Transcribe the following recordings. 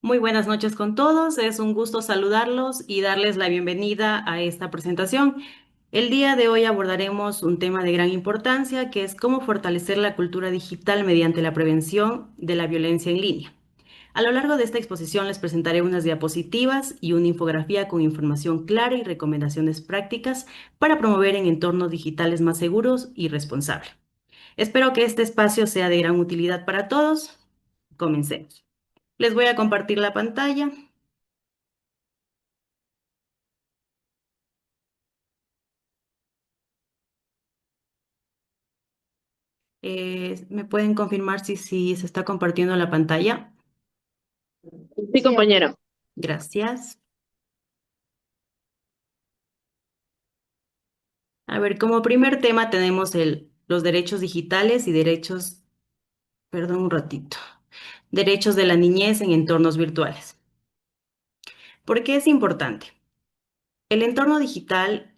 Muy buenas noches con todos. Es un gusto saludarlos y darles la bienvenida a esta presentación. El día de hoy abordaremos un tema de gran importancia, que es cómo fortalecer la cultura digital mediante la prevención de la violencia en línea. A lo largo de esta exposición les presentaré unas diapositivas y una infografía con información clara y recomendaciones prácticas para promover en entornos digitales más seguros y responsables. Espero que este espacio sea de gran utilidad para todos. Comencemos. Les voy a compartir la pantalla. ¿Me pueden confirmar si se está compartiendo la pantalla? Sí, compañero. Gracias. A ver, como primer tema tenemos los derechos digitales y derechos, perdón un ratito, derechos de la niñez en entornos virtuales. ¿Por qué es importante? El entorno digital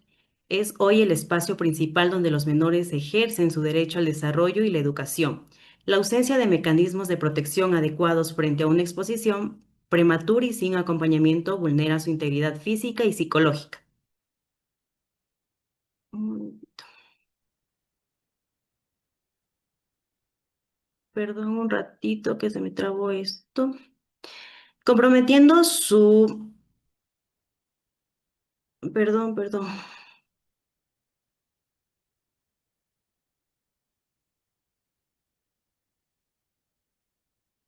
es hoy el espacio principal donde los menores ejercen su derecho al desarrollo y la educación. La ausencia de mecanismos de protección adecuados frente a una exposición prematura y sin acompañamiento vulnera su integridad física y psicológica. Mm, Perdón un ratito que se me trabó esto. Comprometiendo su... Perdón.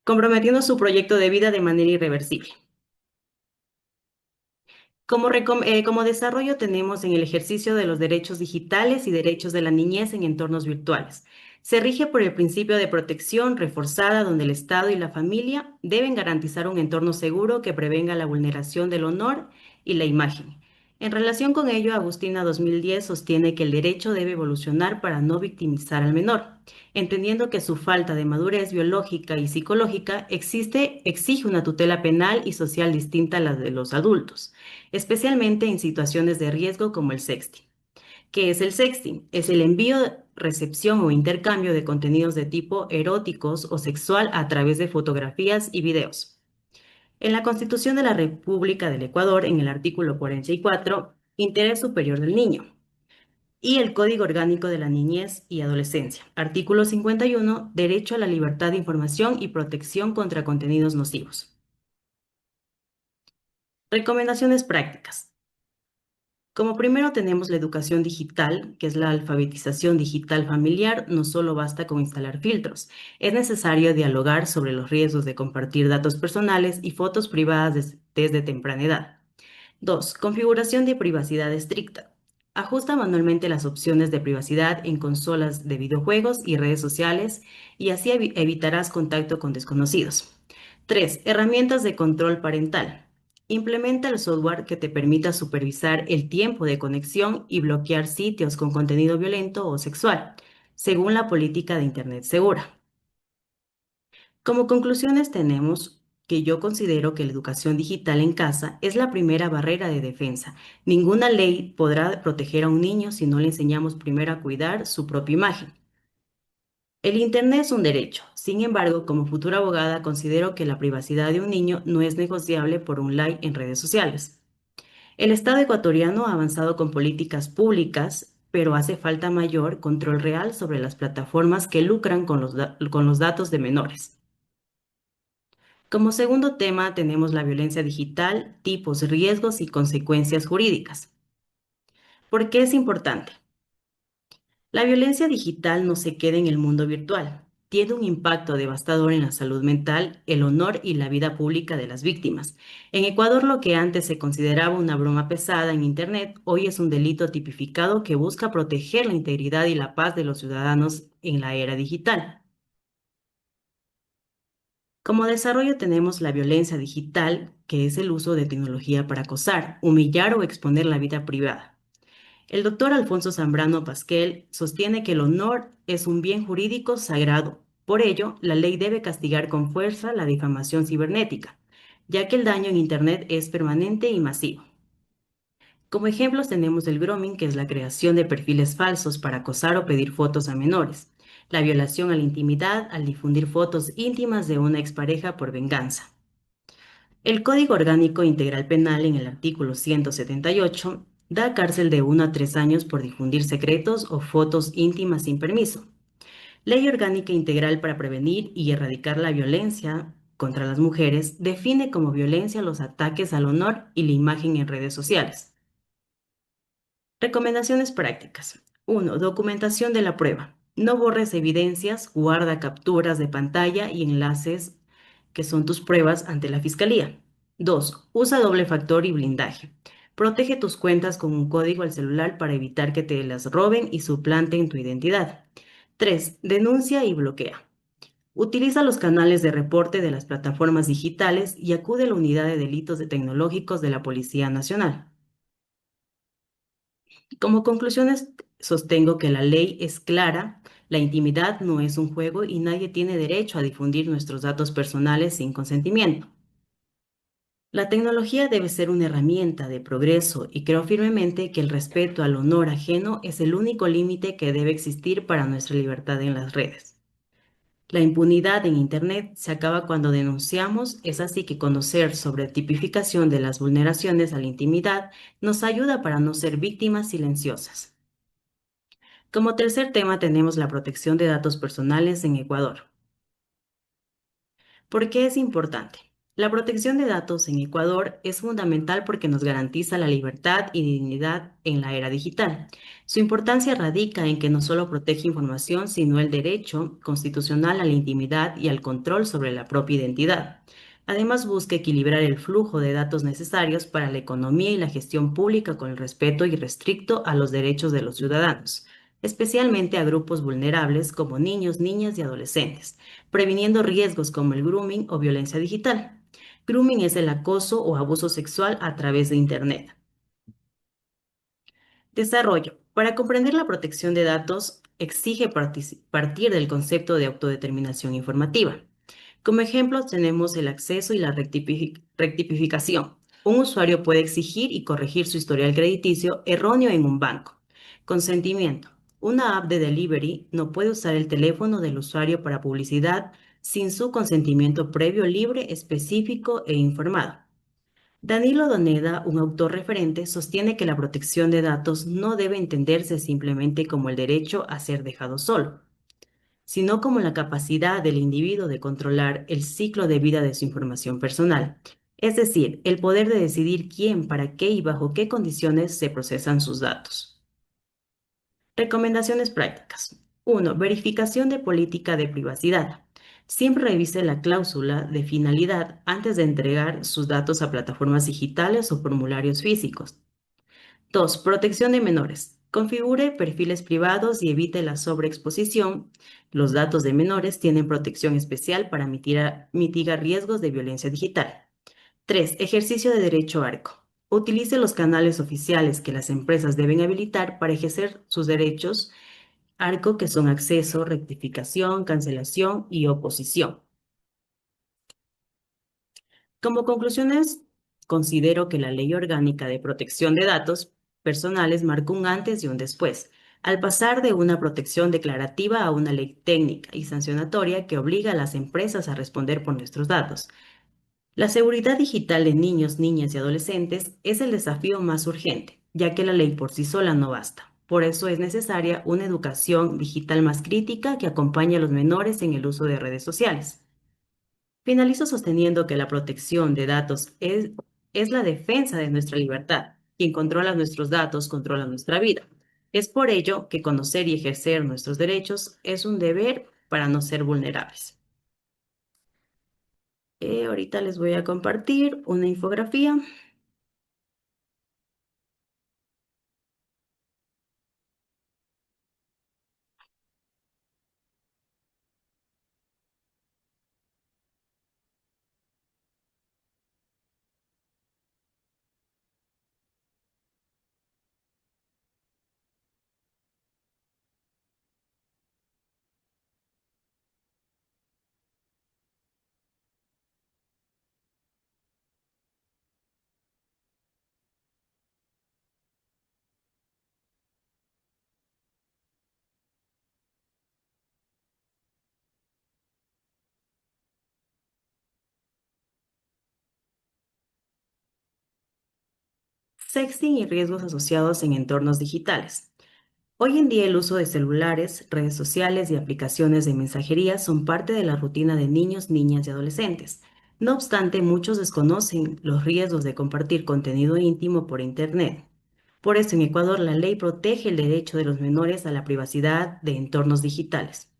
Comprometiendo su proyecto de vida de manera irreversible. Como desarrollo tenemos en el ejercicio de los derechos digitales y derechos de la niñez en entornos virtuales. Se rige por el principio de protección reforzada donde el Estado y la familia deben garantizar un entorno seguro que prevenga la vulneración del honor y la imagen. En relación con ello, Agustina 2010 sostiene que el derecho debe evolucionar para no victimizar al menor, entendiendo que su falta de madurez biológica y psicológica exige una tutela penal y social distinta a la de los adultos, especialmente en situaciones de riesgo como el sexting. ¿Qué es el sexting? Es el envío, recepción o intercambio de contenidos de tipo eróticos o sexual a través de fotografías y videos. En la Constitución de la República del Ecuador, en el artículo 44, interés superior del niño. Y el Código Orgánico de la Niñez y Adolescencia, artículo 51, derecho a la libertad de información y protección contra contenidos nocivos. Recomendaciones prácticas. Como primero tenemos la educación digital, que es la alfabetización digital familiar. No solo basta con instalar filtros, es necesario dialogar sobre los riesgos de compartir datos personales y fotos privadas desde temprana edad. 2. Configuración de privacidad estricta. Ajusta manualmente las opciones de privacidad en consolas de videojuegos y redes sociales y así evitarás contacto con desconocidos. 3. Herramientas de control parental. Implementa el software que te permita supervisar el tiempo de conexión y bloquear sitios con contenido violento o sexual, según la política de Internet segura. Como conclusiones tenemos que yo considero que la educación digital en casa es la primera barrera de defensa. Ninguna ley podrá proteger a un niño si no le enseñamos primero a cuidar su propia imagen. El Internet es un derecho. Sin embargo, como futura abogada, considero que la privacidad de un niño no es negociable por un like en redes sociales. El Estado ecuatoriano ha avanzado con políticas públicas, pero hace falta mayor control real sobre las plataformas que lucran con los datos de menores. Como segundo tema tenemos la violencia digital, tipos, riesgos y consecuencias jurídicas. ¿Por qué es importante? La violencia digital no se queda en el mundo virtual. Tiene un impacto devastador en la salud mental, el honor y la vida pública de las víctimas. En Ecuador, lo que antes se consideraba una broma pesada en Internet, hoy es un delito tipificado que busca proteger la integridad y la paz de los ciudadanos en la era digital. Como desarrollo tenemos la violencia digital, que es el uso de tecnología para acosar, humillar o exponer la vida privada. El doctor Alfonso Zambrano Pasquel sostiene que el honor es un bien jurídico sagrado. Por ello, la ley debe castigar con fuerza la difamación cibernética, ya que el daño en Internet es permanente y masivo. Como ejemplos tenemos el grooming, que es la creación de perfiles falsos para acosar o pedir fotos a menores, la violación a la intimidad al difundir fotos íntimas de una expareja por venganza. El Código Orgánico Integral Penal en el artículo 178 da cárcel de 1 a 3 años por difundir secretos o fotos íntimas sin permiso. Ley Orgánica Integral para Prevenir y Erradicar la Violencia contra las Mujeres define como violencia los ataques al honor y la imagen en redes sociales. Recomendaciones prácticas. 1. Documentación de la prueba. No borres evidencias, guarda capturas de pantalla y enlaces que son tus pruebas ante la Fiscalía. 2. Usa doble factor y blindaje. Protege tus cuentas con un código al celular para evitar que te las roben y suplanten tu identidad. 3. Denuncia y bloquea. Utiliza los canales de reporte de las plataformas digitales y acude a la unidad de delitos tecnológicos de la Policía Nacional. Como conclusiones, sostengo que la ley es clara, la intimidad no es un juego y nadie tiene derecho a difundir nuestros datos personales sin consentimiento. La tecnología debe ser una herramienta de progreso y creo firmemente que el respeto al honor ajeno es el único límite que debe existir para nuestra libertad en las redes. La impunidad en Internet se acaba cuando denunciamos, es así que conocer sobre tipificación de las vulneraciones a la intimidad nos ayuda para no ser víctimas silenciosas. Como tercer tema tenemos la protección de datos personales en Ecuador. ¿Por qué es importante? La protección de datos en Ecuador es fundamental porque nos garantiza la libertad y dignidad en la era digital. Su importancia radica en que no solo protege información, sino el derecho constitucional a la intimidad y al control sobre la propia identidad. Además, busca equilibrar el flujo de datos necesarios para la economía y la gestión pública con el respeto irrestricto a los derechos de los ciudadanos, especialmente a grupos vulnerables como niños, niñas y adolescentes, previniendo riesgos como el grooming o violencia digital. Grooming es el acoso o abuso sexual a través de Internet. Desarrollo. Para comprender la protección de datos, exige partir del concepto de autodeterminación informativa. Como ejemplos tenemos el acceso y la rectificación. Un usuario puede exigir y corregir su historial crediticio erróneo en un banco. Consentimiento. Una app de delivery no puede usar el teléfono del usuario para publicidad sin su consentimiento previo, libre, específico e informado. Danilo Doneda, un autor referente, sostiene que la protección de datos no debe entenderse simplemente como el derecho a ser dejado solo, sino como la capacidad del individuo de controlar el ciclo de vida de su información personal, es decir, el poder de decidir quién, para qué y bajo qué condiciones se procesan sus datos. Recomendaciones prácticas. 1. Verificación de política de privacidad. Siempre revise la cláusula de finalidad antes de entregar sus datos a plataformas digitales o formularios físicos. 2. Protección de menores. Configure perfiles privados y evite la sobreexposición. Los datos de menores tienen protección especial para mitigar riesgos de violencia digital. 3. Ejercicio de derecho ARCO. Utilice los canales oficiales que las empresas deben habilitar para ejercer sus derechos ARCO, que son acceso, rectificación, cancelación y oposición. Como conclusiones, considero que la Ley Orgánica de Protección de Datos Personales marcó un antes y un después, al pasar de una protección declarativa a una ley técnica y sancionatoria que obliga a las empresas a responder por nuestros datos. La seguridad digital de niños, niñas y adolescentes es el desafío más urgente, ya que la ley por sí sola no basta. Por eso es necesaria una educación digital más crítica que acompañe a los menores en el uso de redes sociales. Finalizo sosteniendo que la protección de datos es la defensa de nuestra libertad. Quien controla nuestros datos controla nuestra vida. Es por ello que conocer y ejercer nuestros derechos es un deber para no ser vulnerables. Ahorita les voy a compartir una infografía. Sexting y riesgos asociados en entornos digitales. Hoy en día el uso de celulares, redes sociales y aplicaciones de mensajería son parte de la rutina de niños, niñas y adolescentes. No obstante, muchos desconocen los riesgos de compartir contenido íntimo por Internet. Por eso en Ecuador la ley protege el derecho de los menores a la privacidad de entornos digitales.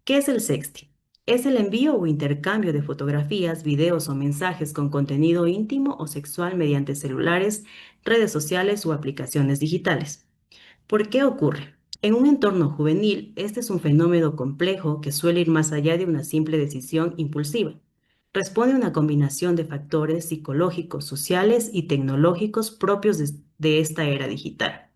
¿Qué es el sexting? Es el envío o intercambio de fotografías, videos o mensajes con contenido íntimo o sexual mediante celulares, redes sociales o aplicaciones digitales. ¿Por qué ocurre? En un entorno juvenil, este es un fenómeno complejo que suele ir más allá de una simple decisión impulsiva. Responde a una combinación de factores psicológicos, sociales y tecnológicos propios de esta era digital.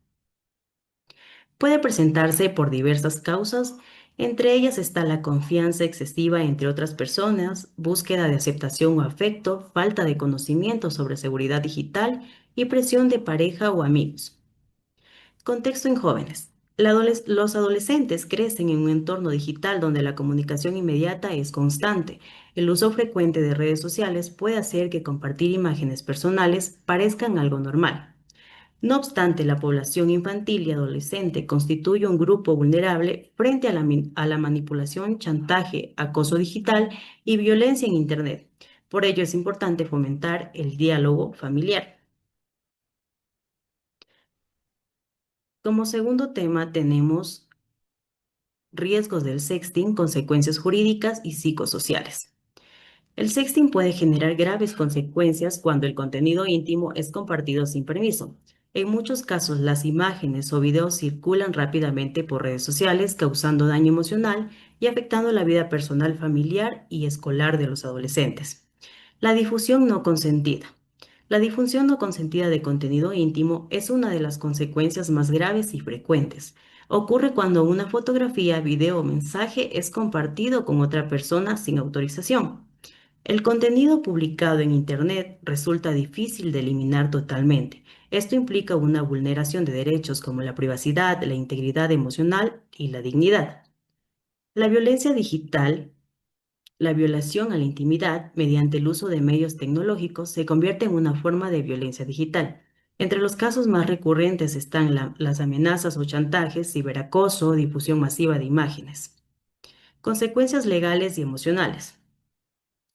Puede presentarse por diversas causas, entre ellas está la confianza excesiva entre otras personas, búsqueda de aceptación o afecto, falta de conocimiento sobre seguridad digital y presión de pareja o amigos. Contexto en jóvenes. Los adolescentes crecen en un entorno digital donde la comunicación inmediata es constante. El uso frecuente de redes sociales puede hacer que compartir imágenes personales parezcan algo normal. No obstante, la población infantil y adolescente constituye un grupo vulnerable frente a a la manipulación, chantaje, acoso digital y violencia en Internet. Por ello es importante fomentar el diálogo familiar. Como segundo tema tenemos riesgos del sexting, consecuencias jurídicas y psicosociales. El sexting puede generar graves consecuencias cuando el contenido íntimo es compartido sin permiso. En muchos casos, las imágenes o videos circulan rápidamente por redes sociales, causando daño emocional y afectando la vida personal, familiar y escolar de los adolescentes. La difusión no consentida. La difusión no consentida de contenido íntimo es una de las consecuencias más graves y frecuentes. Ocurre cuando una fotografía, video o mensaje es compartido con otra persona sin autorización. El contenido publicado en Internet resulta difícil de eliminar totalmente. Esto implica una vulneración de derechos como la privacidad, la integridad emocional y la dignidad. La violencia digital, la violación a la intimidad mediante el uso de medios tecnológicos se convierte en una forma de violencia digital. Entre los casos más recurrentes están las amenazas o chantajes, ciberacoso, difusión masiva de imágenes. Consecuencias legales y emocionales.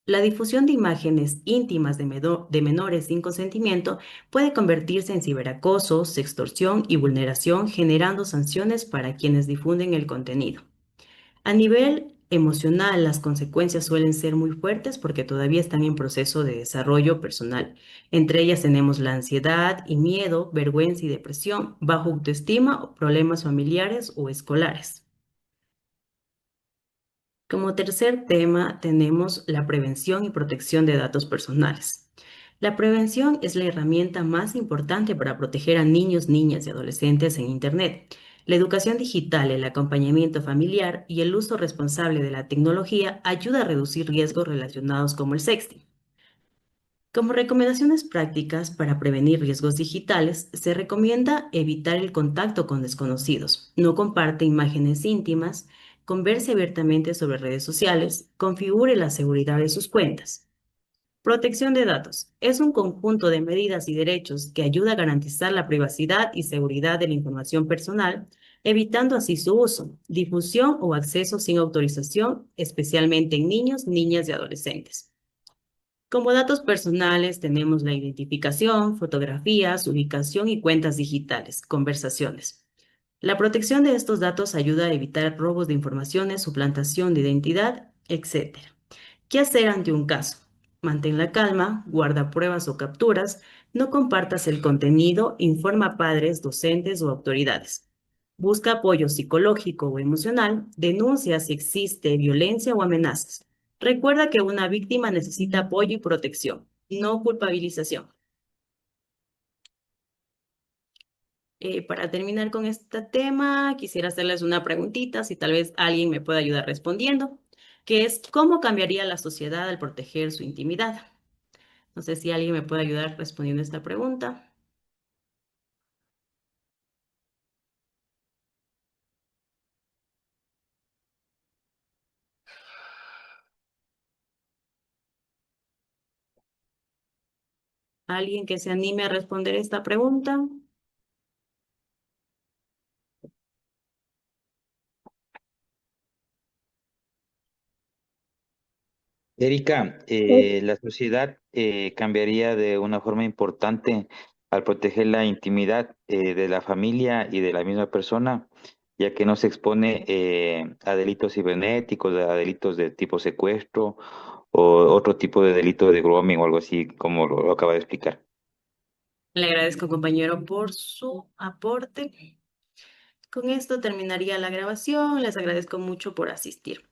La difusión de imágenes íntimas de menores sin consentimiento puede convertirse en ciberacoso, sextorsión y vulneración, generando sanciones para quienes difunden el contenido. A nivel emocional, las consecuencias suelen ser muy fuertes porque todavía están en proceso de desarrollo personal. Entre ellas tenemos la ansiedad y miedo, vergüenza y depresión, bajo autoestima o problemas familiares o escolares. Como tercer tema tenemos la prevención y protección de datos personales. La prevención es la herramienta más importante para proteger a niños, niñas y adolescentes en Internet. La educación digital, el acompañamiento familiar y el uso responsable de la tecnología ayuda a reducir riesgos relacionados como el sexting. Como recomendaciones prácticas para prevenir riesgos digitales, se recomienda evitar el contacto con desconocidos, no comparte imágenes íntimas, converse abiertamente sobre redes sociales, configure la seguridad de sus cuentas. Protección de datos. Es un conjunto de medidas y derechos que ayuda a garantizar la privacidad y seguridad de la información personal, evitando así su uso, difusión o acceso sin autorización, especialmente en niños, niñas y adolescentes. Como datos personales tenemos la identificación, fotografías, ubicación y cuentas digitales, conversaciones. La protección de estos datos ayuda a evitar robos de informaciones, suplantación de identidad, etc. ¿Qué hacer ante un caso? Mantén la calma, guarda pruebas o capturas, no compartas el contenido, informa a padres, docentes o autoridades. Busca apoyo psicológico o emocional, denuncia si existe violencia o amenazas. Recuerda que una víctima necesita apoyo y protección, no culpabilización. Para terminar con este tema, quisiera hacerles una preguntita, si tal vez alguien me puede ayudar respondiendo, que es ¿cómo cambiaría la sociedad al proteger su intimidad? No sé si alguien me puede ayudar respondiendo esta pregunta. ¿Alguien que se anime a responder esta pregunta? Erika, la sociedad cambiaría de una forma importante al proteger la intimidad de la familia y de la misma persona, ya que no se expone a delitos cibernéticos, a delitos de tipo secuestro o otro tipo de delito de grooming o algo así, como lo acaba de explicar. Le agradezco, compañero, por su aporte. Con esto terminaría la grabación. Les agradezco mucho por asistir.